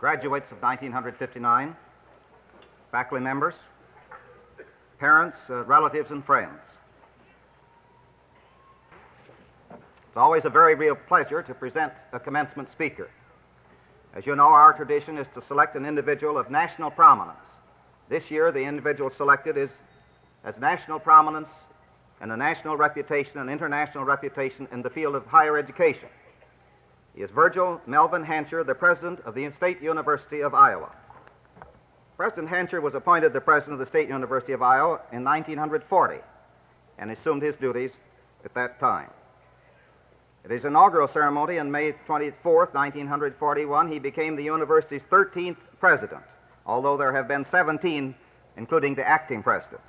graduates of 1959, faculty members, parents, relatives, and friends. It's always a very real pleasure to present a commencement speaker. As you know, our tradition is to select an individual of national prominence. This year, the individual selected has national prominence and a national reputation and international reputation in the field of higher education. He is Virgil Melvin Hancher, the president of the State University of Iowa. President Hancher was appointed the president of the State University of Iowa in 1940 and assumed his duties at that time. At his inaugural ceremony on May 24, 1941, he became the university's 13th president, although there have been 17, including the acting presidents.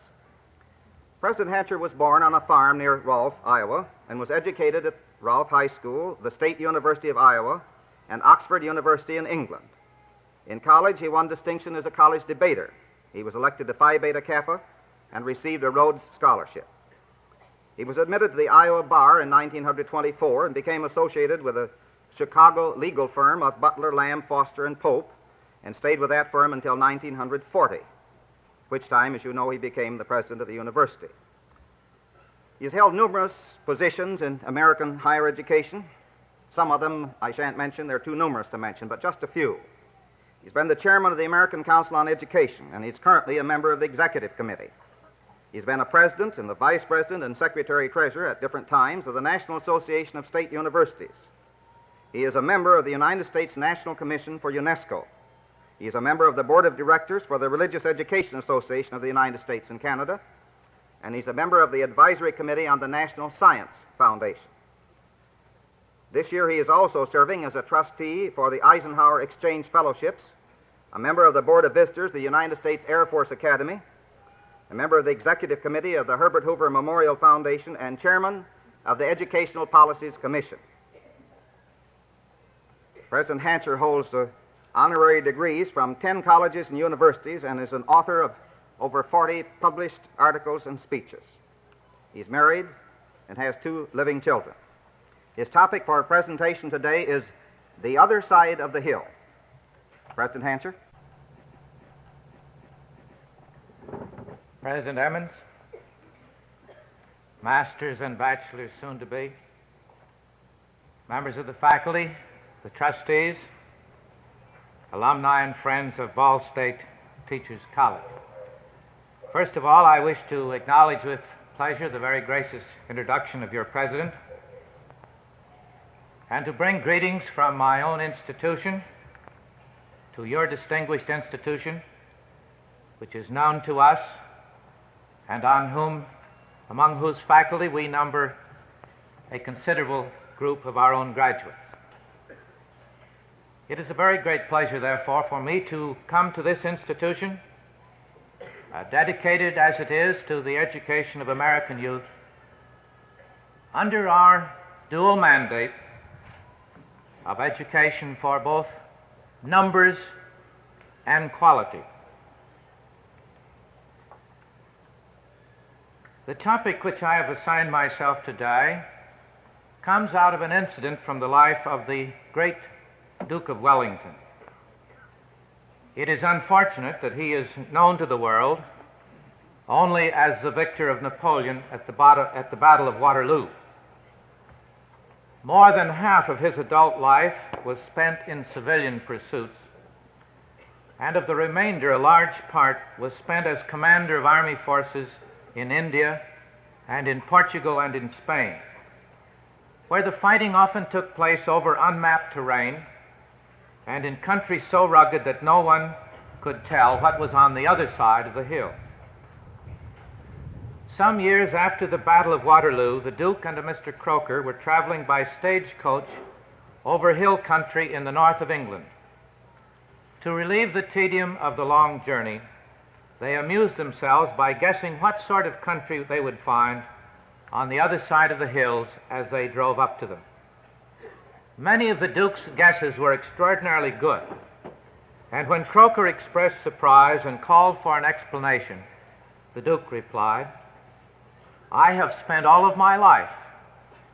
President Hancher was born on a farm near Rolfe, Iowa, and was educated at Rolfe High School, the State University of Iowa, and Oxford University in England. In college, he won distinction as a college debater. He was elected to Phi Beta Kappa and received a Rhodes Scholarship. He was admitted to the Iowa bar in 1924 and became associated with a Chicago legal firm of Butler, Lamb, Foster, and Pope, and stayed with that firm until 1940, which time, as you know, he became the president of the university. He has held numerous positions in American higher education. Some of them I shan't mention, they're too numerous to mention, but just a few. He's been the chairman of the American Council on Education, and he's currently a member of the Executive Committee. He's been a president and the vice president and secretary-treasurer at different times of the National Association of State Universities. He is a member of the United States National Commission for UNESCO. He is a member of the board of directors for the Religious Education Association of the United States and Canada, and he's a member of the advisory committee on the National Science Foundation. This year he is also serving as a trustee for the Eisenhower Exchange Fellowships, a member of the board of visitors of the United States Air Force Academy, a member of the executive committee of the Herbert Hoover Memorial Foundation, and chairman of the Educational Policies Commission. President Hancher holds honorary degrees from 10 colleges and universities and is an author of over 40 published articles and speeches. He's married and has 2 living children. His topic for presentation today is the other side of the hill. President Hancher. President Emens, masters and bachelors soon to be, members of the faculty, the trustees, alumni and friends of Ball State Teachers College. First of all, I wish to acknowledge with pleasure the very gracious introduction of your president and to bring greetings from my own institution to your distinguished institution, which is known to us and among whose faculty we number a considerable group of our own graduates. It is a very great pleasure, therefore, for me to come to this institution, dedicated as it is to the education of American youth, under our dual mandate of education for both numbers and quality. The topic which I have assigned myself today comes out of an incident from the life of the great Duke of Wellington. It is unfortunate that he is known to the world only as the victor of Napoleon at the Battle of Waterloo. More than half of his adult life was spent in civilian pursuits, and of the remainder, a large part was spent as commander of army forces in India and in Portugal and in Spain, where the fighting often took place over unmapped terrain and in country so rugged that no one could tell what was on the other side of the hill. Some years after the Battle of Waterloo, the Duke and a Mr. Croker were traveling by stagecoach over hill country in the north of England. To relieve the tedium of the long journey, they amused themselves by guessing what sort of country they would find on the other side of the hills as they drove up to them. Many of the Duke's guesses were extraordinarily good, and when Croker expressed surprise and called for an explanation, the Duke replied, "I have spent all of my life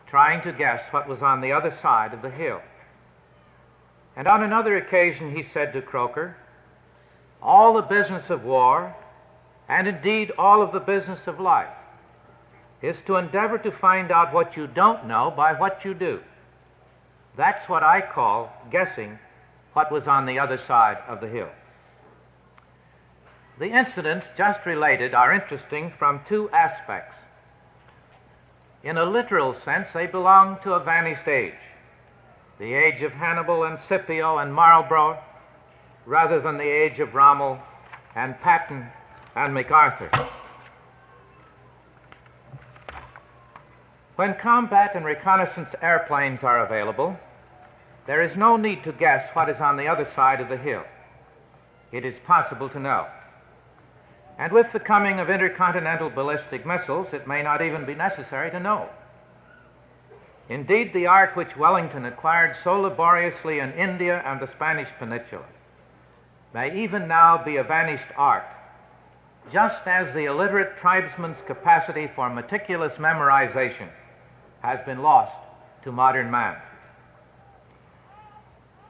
trying to guess what was on the other side of the hill." And on another occasion he said to Croker, "All the business of war, and indeed all of the business of life, is to endeavor to find out what you don't know by what you do. That's what I call guessing what was on the other side of the hill." The incidents just related are interesting from two aspects. In a literal sense, they belong to a vanished age, the age of Hannibal and Scipio and Marlborough, rather than the age of Rommel and Patton and MacArthur. When combat and reconnaissance airplanes are available, there is no need to guess what is on the other side of the hill. It is possible to know. And with the coming of intercontinental ballistic missiles, it may not even be necessary to know. Indeed, the art which Wellington acquired so laboriously in India and the Spanish Peninsula may even now be a vanished art, just as the illiterate tribesman's capacity for meticulous memorization has been lost to modern man.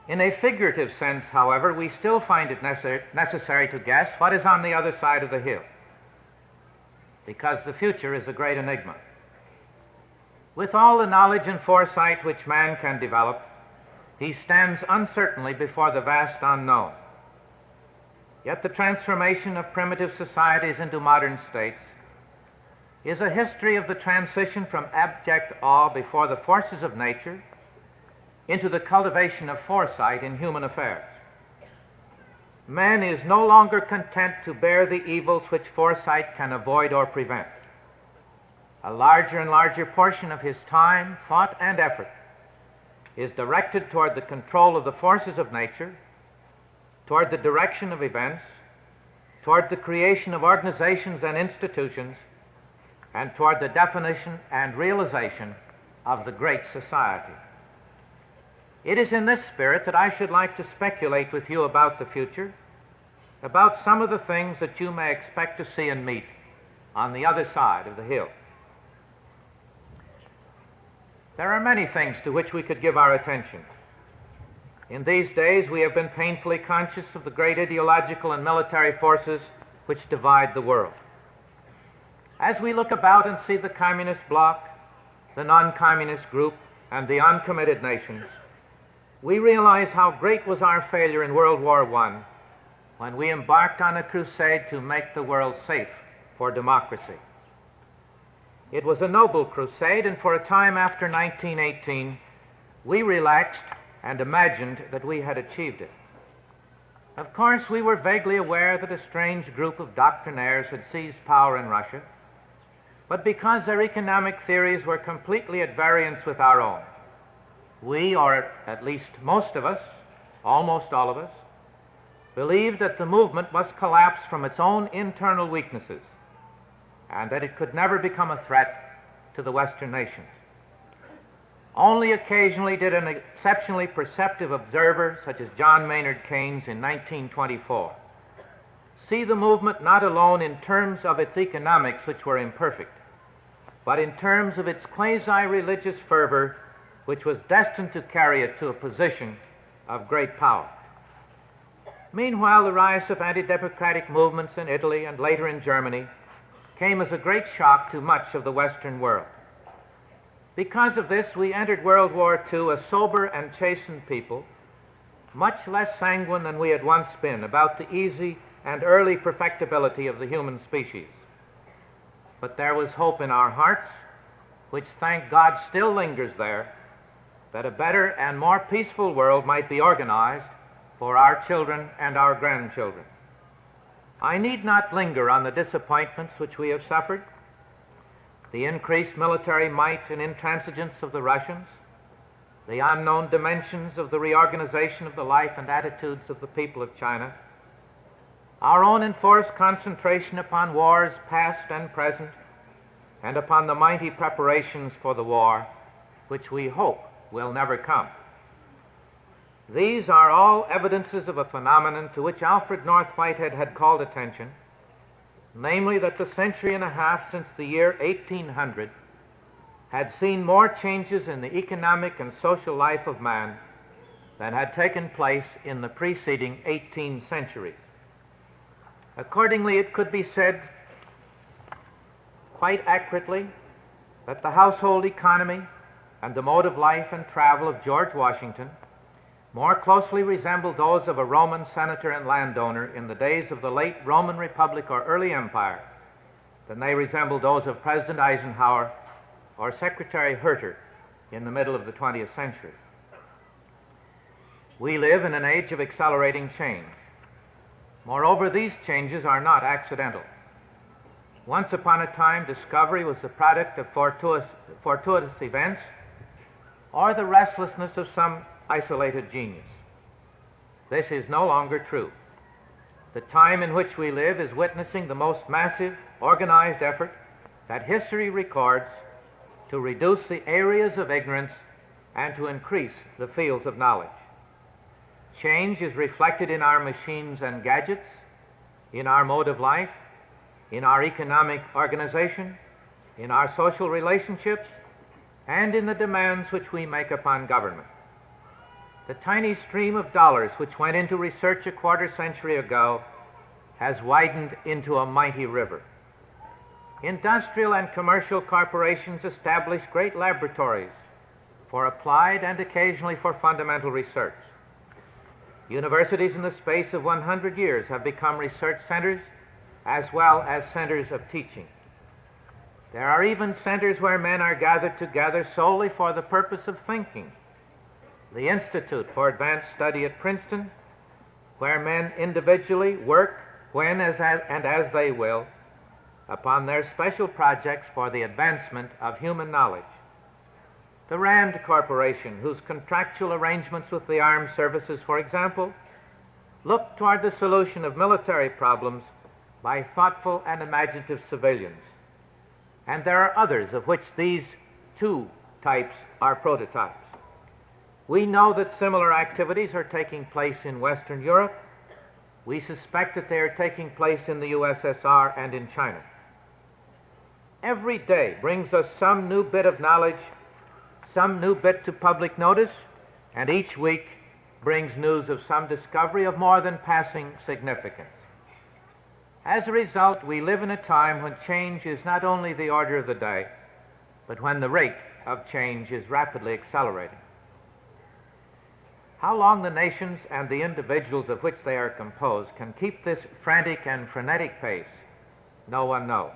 In a figurative sense, however, we still find it necessary to guess what is on the other side of the hill, because the future is a great enigma. With all the knowledge and foresight which man can develop, he stands uncertainly before the vast unknown. Yet the transformation of primitive societies into modern states is a history of the transition from abject awe before the forces of nature into the cultivation of foresight in human affairs. Man is no longer content to bear the evils which foresight can avoid or prevent. A larger and larger portion of his time, thought, and effort is directed toward the control of the forces of nature, toward the direction of events, toward the creation of organizations and institutions, and toward the definition and realization of the great society. It is in this spirit that I should like to speculate with you about the future, about some of the things that you may expect to see and meet on the other side of the hill. There are many things to which we could give our attention. In these days, we have been painfully conscious of the great ideological and military forces which divide the world. As we look about and see the communist bloc, the non-communist group, and the uncommitted nations, we realize how great was our failure in World War I when we embarked on a crusade to make the world safe for democracy. It was a noble crusade, and for a time after 1918, we relaxed and imagined that we had achieved it. Of course, we were vaguely aware that a strange group of doctrinaires had seized power in Russia, but because their economic theories were completely at variance with our own, we, or at least most of us, almost all of us, believed that the movement must collapse from its own internal weaknesses and that it could never become a threat to the Western nations. Only occasionally did an exceptionally perceptive observer, such as John Maynard Keynes in 1924, see the movement not alone in terms of its economics, which were imperfect, but in terms of its quasi-religious fervor, which was destined to carry it to a position of great power. Meanwhile, the rise of anti-democratic movements in Italy and later in Germany came as a great shock to much of the Western world. Because of this, we entered World War II a sober and chastened people, much less sanguine than we had once been about the easy and early perfectibility of the human species. But there was hope in our hearts, which, thank God, still lingers there, that a better and more peaceful world might be organized for our children and our grandchildren. I need not linger on the disappointments which we have suffered, the increased military might and intransigence of the Russians, the unknown dimensions of the reorganization of the life and attitudes of the people of China, our own enforced concentration upon wars past and present, and upon the mighty preparations for the war, which we hope will never come. These are all evidences of a phenomenon to which Alfred North Whitehead had called attention, namely that the century and a half since the year 1800 had seen more changes in the economic and social life of man than had taken place in the preceding 18 centuries. Accordingly, it could be said quite accurately that the household economy and the mode of life and travel of George Washington more closely resembled those of a Roman senator and landowner in the days of the late Roman Republic or early Empire than they resembled those of President Eisenhower or Secretary Herter in the middle of the 20th century. We live in an age of accelerating change. Moreover, these changes are not accidental. Once upon a time, discovery was the product of fortuitous events or the restlessness of some isolated genius. This is no longer true. The time in which we live is witnessing the most massive, organized effort that history records to reduce the areas of ignorance and to increase the fields of knowledge. Change is reflected in our machines and gadgets, in our mode of life, in our economic organization, in our social relationships, and in the demands which we make upon government. The tiny stream of dollars which went into research a quarter century ago has widened into a mighty river. Industrial and commercial corporations establish great laboratories for applied and occasionally for fundamental research. Universities in the space of 100 years have become research centers as well as centers of teaching. There are even centers where men are gathered together solely for the purpose of thinking. The Institute for Advanced Study at Princeton, where men individually work when and as they will upon their special projects for the advancement of human knowledge. The Rand Corporation, whose contractual arrangements with the armed services, for example, look toward the solution of military problems by thoughtful and imaginative civilians. And there are others of which these two types are prototypes. We know that similar activities are taking place in Western Europe. We suspect that they are taking place in the USSR and in China. Every day brings us some new bit of knowledge, some new bit to public notice, and each week brings news of some discovery of more than passing significance. As a result, we live in a time when change is not only the order of the day, but when the rate of change is rapidly accelerating. How long the nations and the individuals of which they are composed can keep this frantic and frenetic pace, no one knows.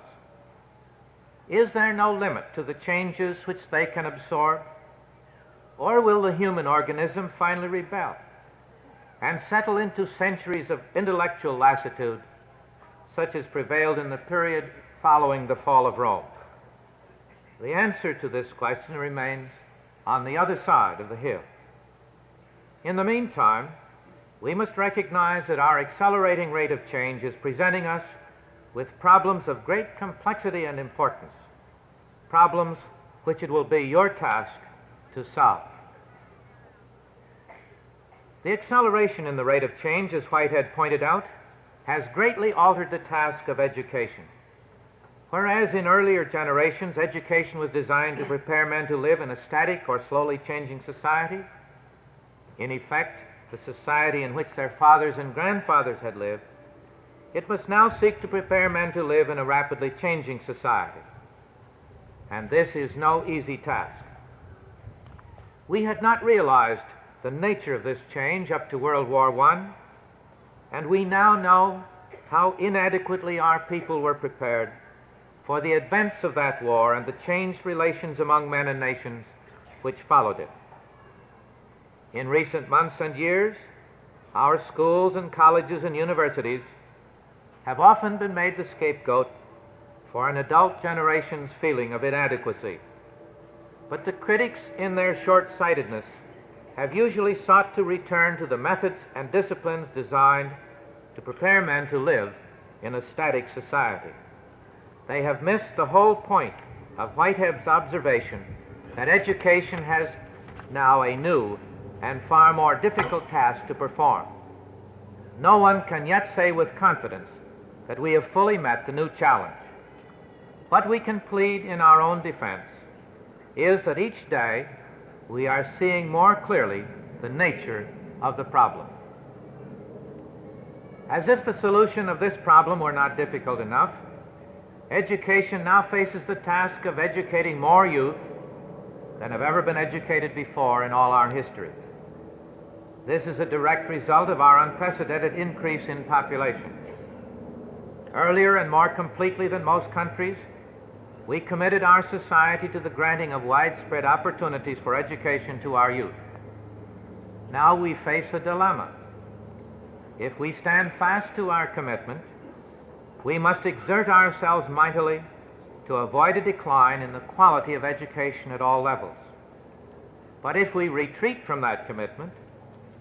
Is there no limit to the changes which they can absorb? Or will the human organism finally rebel and settle into centuries of intellectual lassitude, such as prevailed in the period following the fall of Rome? The answer to this question remains on the other side of the hill. In the meantime, we must recognize that our accelerating rate of change is presenting us with problems of great complexity and importance, problems which it will be your task to solve. The acceleration in the rate of change, as Whitehead pointed out, has greatly altered the task of education. Whereas in earlier generations, education was designed to prepare men to live in a static or slowly changing society, in effect, the society in which their fathers and grandfathers had lived, it must now seek to prepare men to live in a rapidly changing society. And this is no easy task. We had not realized the nature of this change up to World War I, and we now know how inadequately our people were prepared for the events of that war and the changed relations among men and nations which followed it. In recent months and years, our schools and colleges and universities have often been made the scapegoat for an adult generation's feeling of inadequacy. But the critics, in their short-sightedness, have usually sought to return to the methods and disciplines designed to prepare men to live in a static society. They have missed the whole point of Whitehead's observation that education has now a new and far more difficult task to perform. No one can yet say with confidence that we have fully met the new challenge. What we can plead in our own defense is that each day we are seeing more clearly the nature of the problem. As if the solution of this problem were not difficult enough, education now faces the task of educating more youth than have ever been educated before in all our history. This is a direct result of our unprecedented increase in population. Earlier and more completely than most countries, we committed our society to the granting of widespread opportunities for education to our youth. Now we face a dilemma. If we stand fast to our commitment, we must exert ourselves mightily to avoid a decline in the quality of education at all levels. But if we retreat from that commitment,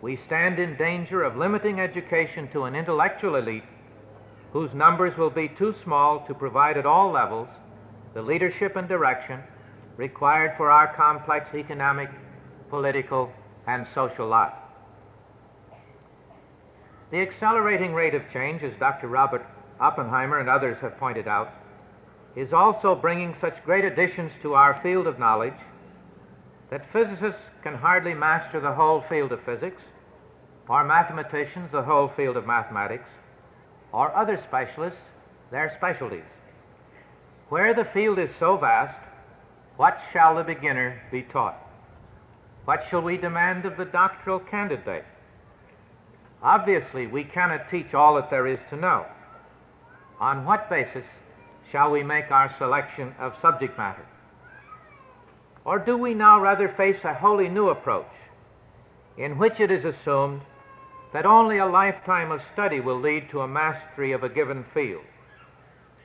we stand in danger of limiting education to an intellectual elite whose numbers will be too small to provide at all levels the leadership and direction required for our complex economic, political, and social life. The accelerating rate of change, as Dr. Robert Oppenheimer and others have pointed out, is also bringing such great additions to our field of knowledge that physicists can hardly master the whole field of physics, or mathematicians the whole field of mathematics, or other specialists their specialties. Where the field is so vast, what shall the beginner be taught? What shall we demand of the doctoral candidate? Obviously, we cannot teach all that there is to know. On what basis shall we make our selection of subject matter? Or do we now rather face a wholly new approach, in which it is assumed that only a lifetime of study will lead to a mastery of a given field?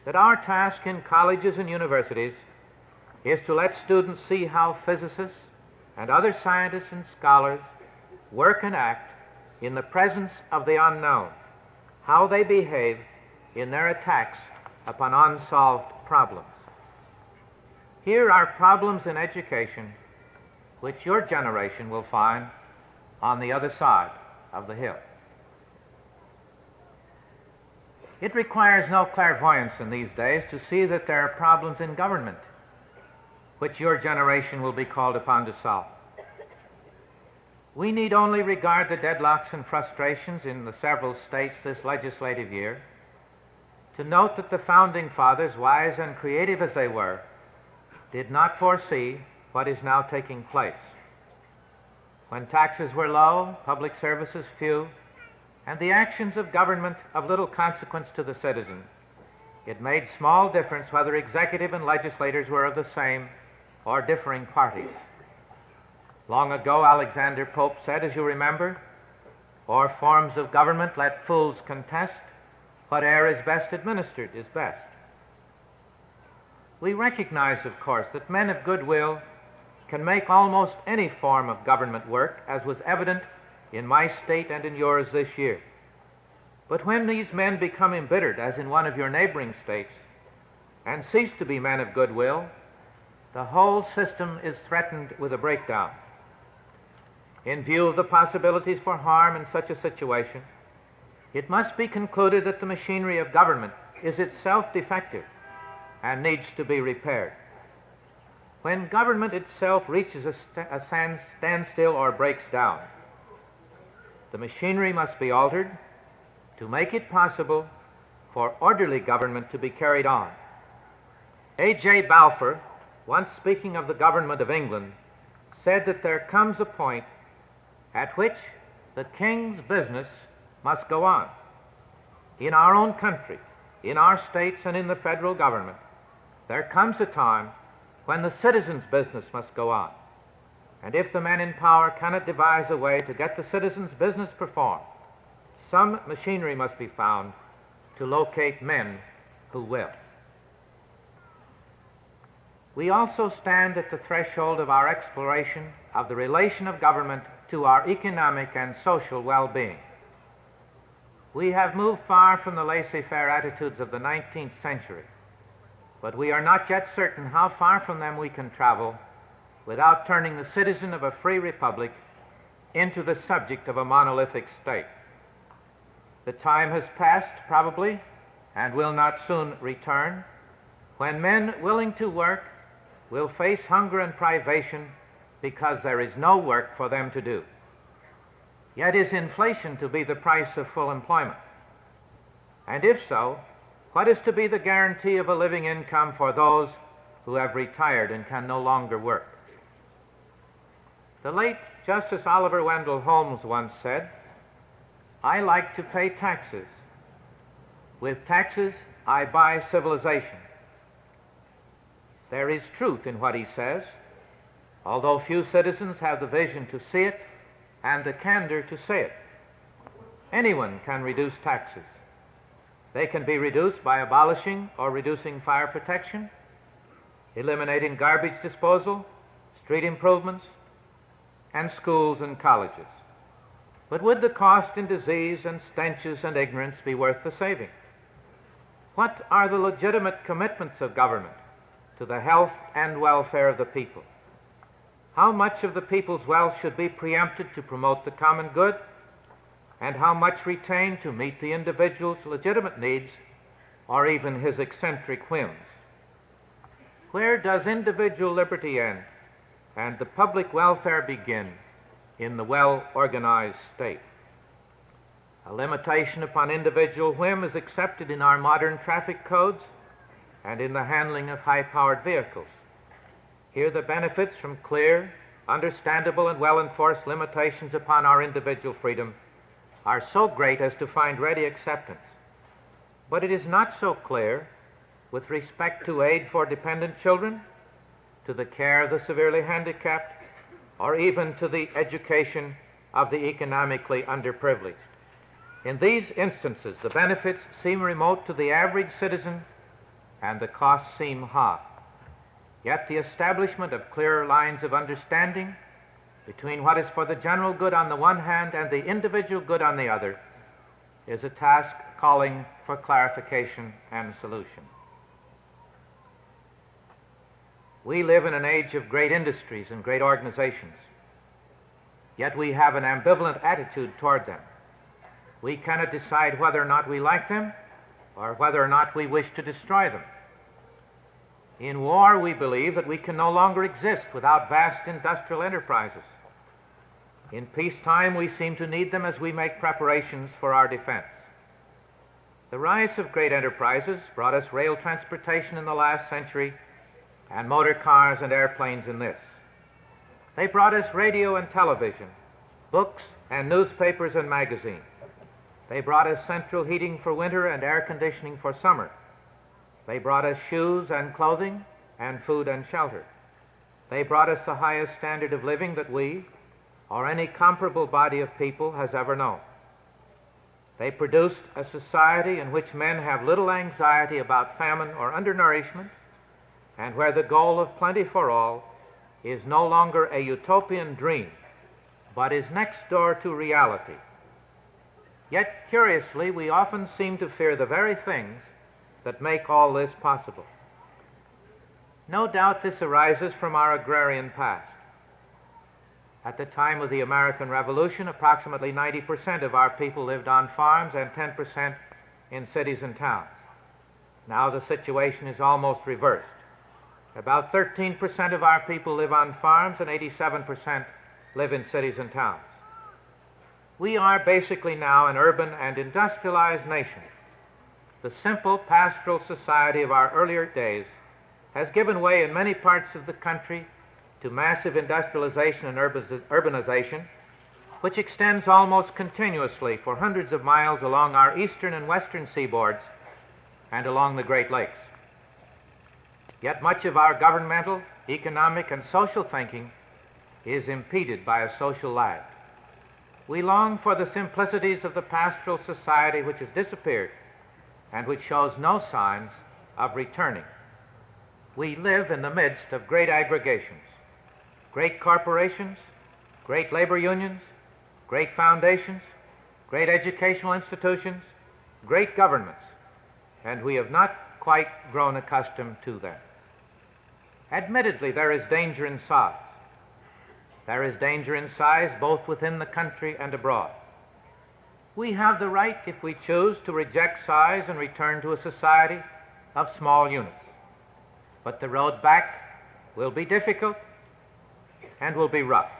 That our task in colleges and universities is to let students see how physicists and other scientists and scholars work and act in the presence of the unknown, how they behave in their attacks upon unsolved problems. Here are problems in education which your generation will find on the other side of the hill. It requires no clairvoyance in these days to see that there are problems in government which your generation will be called upon to solve. We need only regard the deadlocks and frustrations in the several states this legislative year to note that the founding fathers, wise and creative as they were, did not foresee what is now taking place. When taxes were low, public services few, and the actions of government of little consequence to the citizen, it made small difference whether executive and legislators were of the same or differing parties. Long ago, Alexander Pope said, as you remember, "O'er forms of government let fools contest, whate'er is best administered is best." We recognize, of course, that men of goodwill can make almost any form of government work, as was evident in my state and in yours this year. But when these men become embittered, as in one of your neighboring states, and cease to be men of goodwill, the whole system is threatened with a breakdown. In view of the possibilities for harm in such a situation, it must be concluded that the machinery of government is itself defective and needs to be repaired. When government itself reaches a standstill or breaks down, the machinery must be altered to make it possible for orderly government to be carried on. A.J. Balfour, once speaking of the government of England, said that there comes a point at which the king's business must go on. In our own country, in our states, and in the federal government, there comes a time when the citizen's business must go on. And if the men in power cannot devise a way to get the citizen's business performed, some machinery must be found to locate men who will. We also stand at the threshold of our exploration of the relation of government to our economic and social well-being. We have moved far from the laissez-faire attitudes of the 19th century, but we are not yet certain how far from them we can travel without turning the citizen of a free republic into the subject of a monolithic state. The time has passed, probably, and will not soon return, when men willing to work will face hunger and privation because there is no work for them to do. Yet is inflation to be the price of full employment? And if so, what is to be the guarantee of a living income for those who have retired and can no longer work? The late Justice Oliver Wendell Holmes once said, "I like to pay taxes. With taxes, I buy civilization." There is truth in what he says, although few citizens have the vision to see it and the candor to say it. Anyone can reduce taxes. They can be reduced by abolishing or reducing fire protection, eliminating garbage disposal, street improvements, and schools and colleges. But would the cost in disease and stenches and ignorance be worth the saving? What are the legitimate commitments of government to the health and welfare of the people? How much of the people's wealth should be preempted to promote the common good, and how much retained to meet the individual's legitimate needs or even his eccentric whims? Where does individual liberty end and the public welfare begin in the well-organized state? A limitation upon individual whim is accepted in our modern traffic codes and in the handling of high-powered vehicles. Here the benefits from clear, understandable, and well-enforced limitations upon our individual freedom are so great as to find ready acceptance. But it is not so clear with respect to aid for dependent children, to the care of the severely handicapped, or even to the education of the economically underprivileged. In these instances, the benefits seem remote to the average citizen and the costs seem high. Yet the establishment of clearer lines of understanding between what is for the general good on the one hand and the individual good on the other is a task calling for clarification and solution. We live in an age of great industries and great organizations, yet we have an ambivalent attitude toward them. We cannot decide whether or not we like them or whether or not we wish to destroy them. In war, we believe that we can no longer exist without vast industrial enterprises. In peacetime, we seem to need them as we make preparations for our defense. The rise of great enterprises brought us rail transportation in the last century and motor cars and airplanes in this. They brought us radio and television, books and newspapers and magazines. They brought us central heating for winter and air conditioning for summer. They brought us shoes and clothing and food and shelter. They brought us the highest standard of living that we, or any comparable body of people, has ever known. They produced a society in which men have little anxiety about famine or undernourishment, and where the goal of plenty for all is no longer a utopian dream, but is next door to reality. Yet, curiously, we often seem to fear the very things that make all this possible. No doubt this arises from our agrarian past. At the time of the American Revolution, approximately 90% of our people lived on farms and 10% in cities and towns. Now the situation is almost reversed. About 13% of our people live on farms and 87% live in cities and towns. We are basically now an urban and industrialized nation. The simple pastoral society of our earlier days has given way in many parts of the country to massive industrialization and urbanization, which extends almost continuously for hundreds of miles along our eastern and western seaboards and along the Great Lakes. Yet much of our governmental, economic, and social thinking is impeded by a social lag. We long for the simplicities of the pastoral society which has disappeared and which shows no signs of returning. We live in the midst of great aggregations, great corporations, great labor unions, great foundations, great educational institutions, great governments, and we have not quite grown accustomed to them. Admittedly, there is danger in size. There is danger in size both within the country and abroad. We have the right, if we choose, to reject size and return to a society of small units. But the road back will be difficult and will be rough.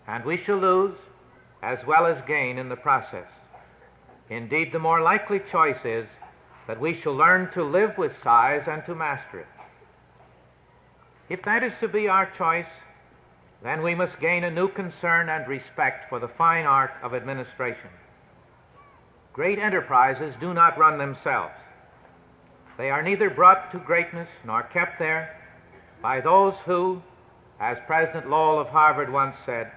And we shall lose as well as gain in the process. Indeed, the more likely choice is that we shall learn to live with size and to master it. If that is to be our choice, then we must gain a new concern and respect for the fine art of administration. Great enterprises do not run themselves. They are neither brought to greatness nor kept there by those who, as President Lowell of Harvard once said,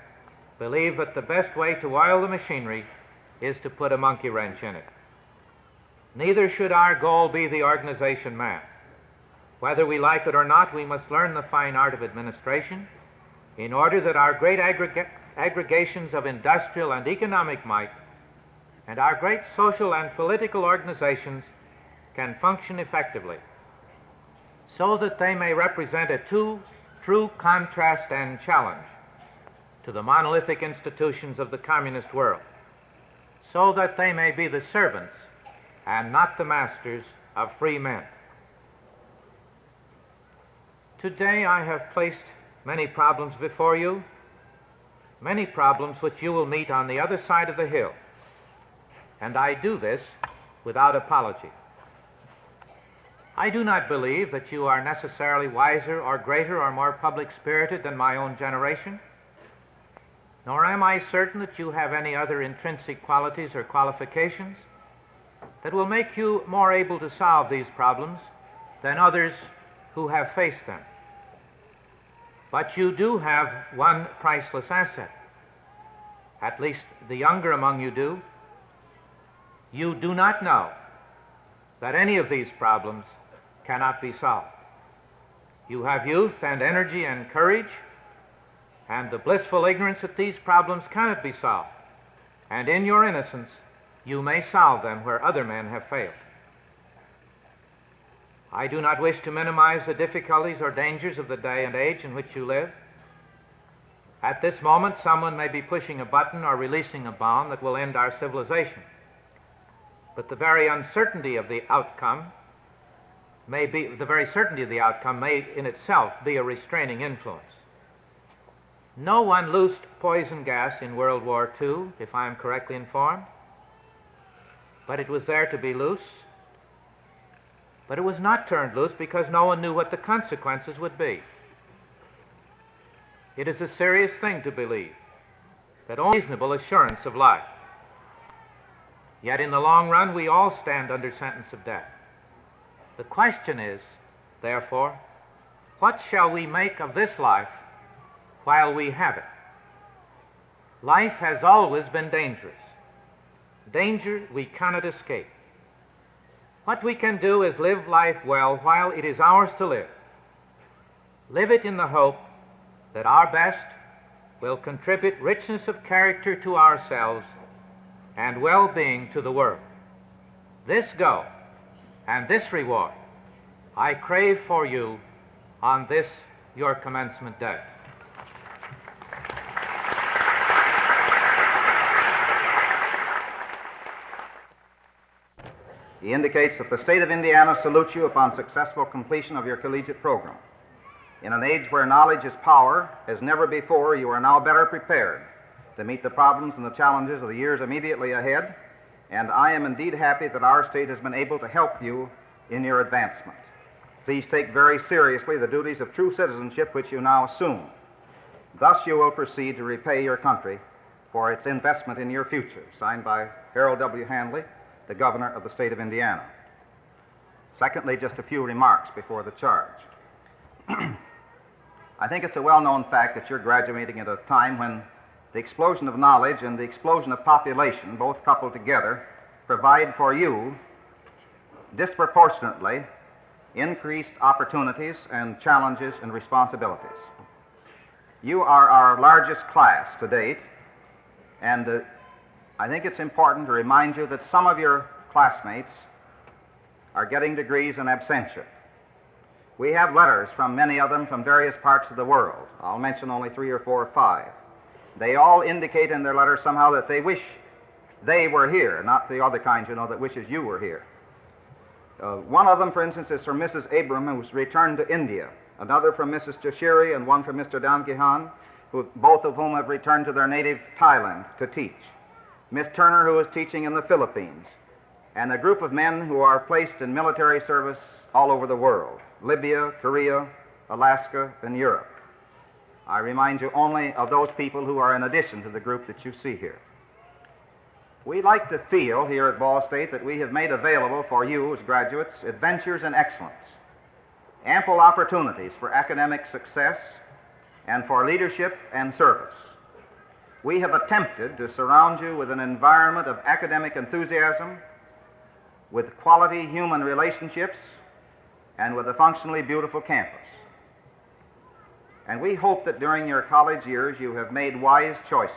believe that the best way to oil the machinery is to put a monkey wrench in it. Neither should our goal be the organization man. Whether we like it or not, we must learn the fine art of administration in order that our great aggregations of industrial and economic might and our great social and political organizations can function effectively, so that they may represent a true contrast and challenge to the monolithic institutions of the communist world, so that they may be the servants and not the masters of free men. Today I have placed many problems before you, many problems which you will meet on the other side of the hill, and I do this without apology. I do not believe that you are necessarily wiser or greater or more public-spirited than my own generation, nor am I certain that you have any other intrinsic qualities or qualifications that will make you more able to solve these problems than others who have faced them. But you do have one priceless asset. At least the younger among you do. You do not know that any of these problems cannot be solved. You have youth and energy and courage, and the blissful ignorance that these problems cannot be solved. And in your innocence, you may solve them where other men have failed. I do not wish to minimize the difficulties or dangers of the day and age in which you live. At this moment, someone may be pushing a button or releasing a bomb that will end our civilization. But the very certainty of the outcome may in itself be a restraining influence. No one loosed poison gas in World War II, if I am correctly informed, but it was there to be loose. But it was not turned loose because no one knew what the consequences would be. It is a serious thing to believe that only reasonable assurance of life. Yet in the long run, we all stand under sentence of death. The question is, therefore, what shall we make of this life while we have it? Life has always been dangerous. Danger we cannot escape. What we can do is live life well while it is ours to live. Live it in the hope that our best will contribute richness of character to ourselves and well-being to the world. This goal and this reward I crave for you on this, your commencement day. He indicates that the state of Indiana salutes you upon successful completion of your collegiate program. In an age where knowledge is power, as never before, you are now better prepared to meet the problems and the challenges of the years immediately ahead, and I am indeed happy that our state has been able to help you in your advancement. Please take very seriously the duties of true citizenship which you now assume. Thus you will proceed to repay your country for its investment in your future. Signed by Harold W. Handley, the Governor of the State of Indiana. Secondly, just a few remarks before the charge. I think it's a well-known fact that you're graduating at a time when the explosion of knowledge and the explosion of population, both coupled together, provide for you disproportionately increased opportunities and challenges and responsibilities. You are our largest class to date, and I think it's important to remind you that some of your classmates are getting degrees in absentia. We have letters from many of them from various parts of the world. I'll mention only 3 or 4 or 5. They all indicate in their letters somehow that they wish they were here, not the other kind, that wishes you were here. One of them, for instance, is from Mrs. Abram, who's returned to India. Another from Mrs. Jashiri, and one from Mr. Dankihan. both of whom have returned to their native Thailand to teach, Miss Turner, who is teaching in the Philippines, and a group of men who are placed in military service all over the world, Libya, Korea, Alaska, and Europe. I remind you only of those people who are in addition to the group that you see here. We like to feel here at Ball State that we have made available for you as graduates adventures in excellence, ample opportunities for academic success and for leadership and service. We have attempted to surround you with an environment of academic enthusiasm, with quality human relationships, and with a functionally beautiful campus. And we hope that during your college years you have made wise choices,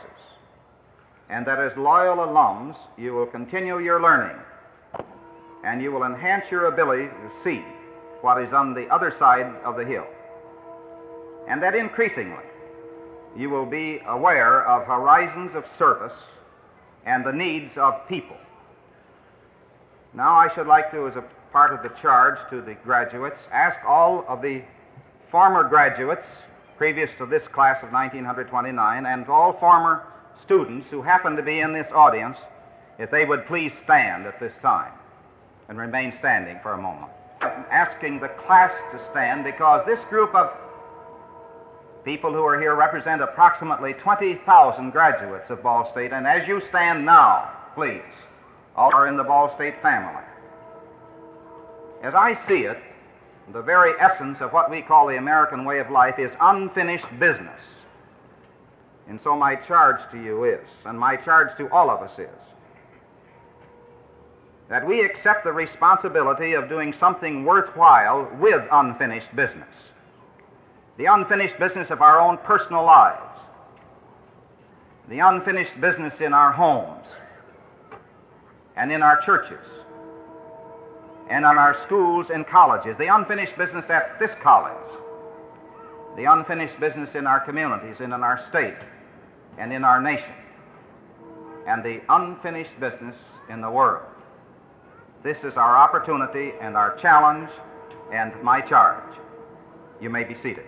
and that as loyal alums you will continue your learning, and you will enhance your ability to see what is on the other side of the hill, and that increasingly you will be aware of horizons of service and the needs of people. Now I should like to, as a part of the charge to the graduates, ask all of the former graduates previous to this class of 1929 and all former students who happen to be in this audience, if they would please stand at this time and remain standing for a moment. I'm asking the class to stand because this group of people who are here represent approximately 20,000 graduates of Ball State, and as you stand now, please, all are in the Ball State family. As I see it, the very essence of what we call the American way of life is unfinished business. And so my charge to you is, and my charge to all of us is, that we accept the responsibility of doing something worthwhile with unfinished business. The unfinished business of our own personal lives, the unfinished business in our homes and in our churches and in our schools and colleges, the unfinished business at this college, the unfinished business in our communities and in our state and in our nation, and the unfinished business in the world. This is our opportunity and our challenge and my charge. You may be seated.